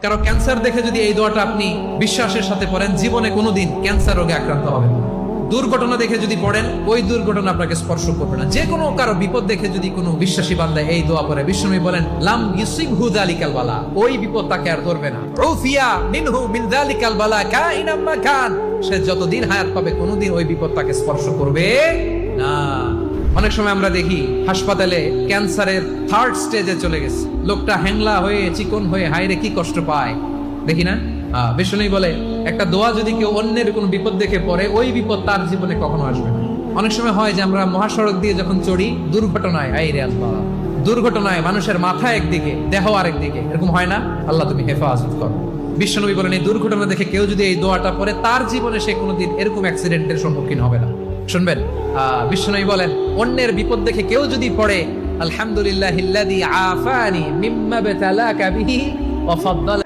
কারো ক্যান্সার দেখে যদি এই দোয়াটা আপনি বিশ্বাসের সাথে পড়েন, জীবনে কোনোদিন ক্যান্সার রোগে আক্রান্ত হবেন না। দুর্ঘটনা দেখে যদি পড়েন, ওই দুর্ঘটনা আপনাকে স্পর্শ করবে না। যে কোনো কারো বিপদ দেখে যদি কোনো বিশ্বাসী বান্দা এই দোয়া পড়ে, বিশ্বনবী বলেন লাম ইউসিবহু যালিকাল বালা, ওই বিপদ তাকে আর ধরবে না। উফিয়া মিনহু মিন যালিকাল বালা কাইনাম মা কান, সে যতদিন হায়াত পাবে কোনোদিন ওই বিপদ তাকে স্পর্শ করবে না। অনেক সময় আমরা দেখি হাসপাতালে ক্যান্সারের 3rd স্টেজে চলে গেছে, লোকটা হ্যাংলা হয়ে চিকন হয়ে হায়রে কি কষ্ট পায়, দেখি না? বিষ্ণু বলে একটা দোয়া যদি কেউ অন্যের কোনো বিপদ দেখে পড়ে, ওই বিপদ তার জীবনে কখনো আসবে না। অনেক সময় হয় যে আমরা মহাসড়ক দিয়ে যখন চড়ি, দুর্ঘটনায় আইরে আল্লাহ, দুর্ঘটনায় মানুষের মাথা একদিকে দেহ আরেকদিকে, এরকম হয় না? আল্লাহ তুমি হেফাজত করো। বিশ্বনবী বলেন এই দুর্ঘটনা দেখে কেউ যদি এই দোয়াটা পড়ে, তার জীবনে সে কোনোদিন এরকম অ্যাক্সিডেন্টের সম্মুখীন হবে না। শুনবেন, বিশ্বনবী বলেন অন্যের বিপদ দেখে কেউ যদি পড়ে, আলহামদুলিল্লাহিল্লাযী আফানি মিম্মা বাতালাকা বিহি ওয়া ফাদ্দালানি